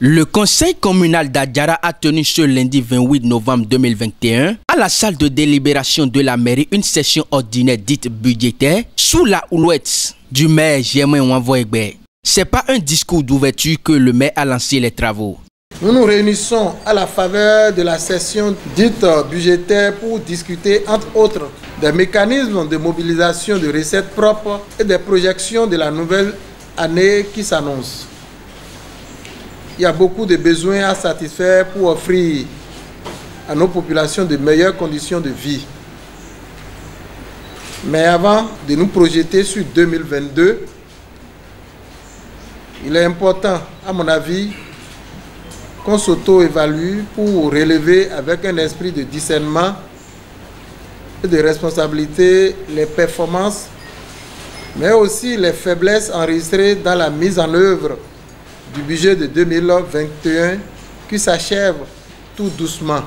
Le conseil communal d'Adjara a tenu ce lundi 28 novembre 2021 à la salle de délibération de la mairie une session ordinaire dite budgétaire sous la houlette du maire Germain Wanvoegbe. C'est pas un discours d'ouverture que le maire a lancé les travaux. Nous nous réunissons à la faveur de la session dite budgétaire pour discuter, entre autres, des mécanismes de mobilisation de recettes propres et des projections de la nouvelle année qui s'annonce. Il y a beaucoup de besoins à satisfaire pour offrir à nos populations de meilleures conditions de vie. Mais avant de nous projeter sur 2022, il est important, à mon avis, qu'on s'auto-évalue pour relever avec un esprit de discernement et de responsabilité les performances, mais aussi les faiblesses enregistrées dans la mise en œuvre du budget de 2021 qui s'achève tout doucement.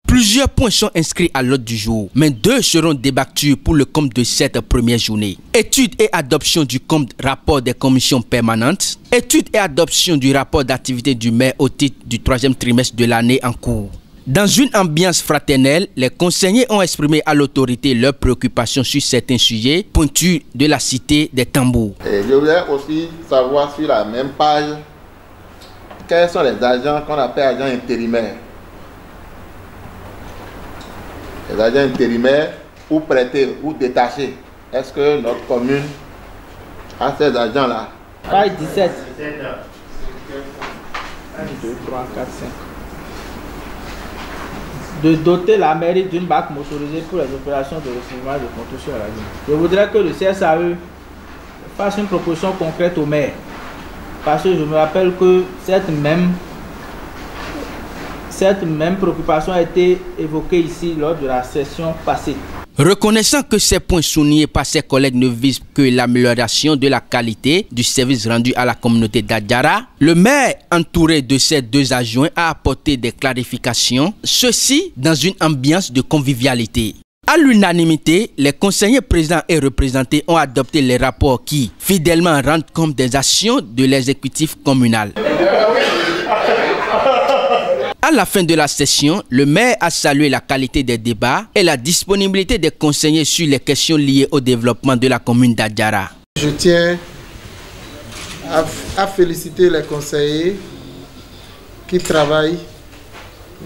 Plusieurs points sont inscrits à l'ordre du jour, mais 2 seront débattus pour le compte de cette première journée. Étude et adoption du compte rapport des commissions permanentes. Étude et adoption du rapport d'activité du maire au titre du 3e trimestre de l'année en cours. Dans une ambiance fraternelle, les conseillers ont exprimé à l'autorité leurs préoccupations sur certains sujets pointus de la cité des tambours. Et je voudrais aussi savoir sur la même page quels sont les agents qu'on appelle agents intérimaires. Les agents intérimaires ou prêtés ou détachés. Est-ce que notre commune a ces agents-là? Page 17. 1, 2, 3, 4, 5. De doter la mairie d'une BAC motorisée pour les opérations de recouvrement de contrôle sur la ville. Je voudrais que le CSAE fasse une proposition concrète au maire. Parce que je me rappelle que cette même préoccupation a été évoquée ici lors de la session passée. Reconnaissant que ces points soulignés par ses collègues ne visent que l'amélioration de la qualité du service rendu à la communauté d'Adjara, le maire, entouré de ses 2 adjoints, a apporté des clarifications, ceci dans une ambiance de convivialité. À l'unanimité, les conseillers présidents et représentés ont adopté les rapports qui, fidèlement, rendent compte des actions de l'exécutif communal. À la fin de la session, le maire a salué la qualité des débats et la disponibilité des conseillers sur les questions liées au développement de la commune d'Adjara. Je tiens à féliciter les conseillers qui travaillent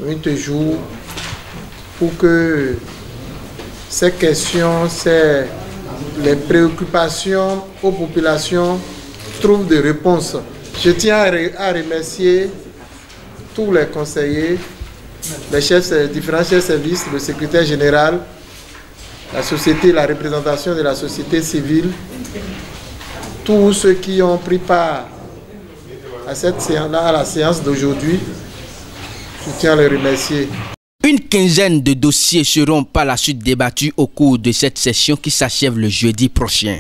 nuit et jour pour que ces questions, les préoccupations aux populations trouvent des réponses. Je tiens à remercier tous les conseillers, les différents chefs de service, le secrétaire général, la société, la représentation de la société civile, tous ceux qui ont pris part à cette séance-là, à la séance d'aujourd'hui. Je tiens à les remercier. Une quinzaine de dossiers seront par la suite débattus au cours de cette session qui s'achève le jeudi prochain.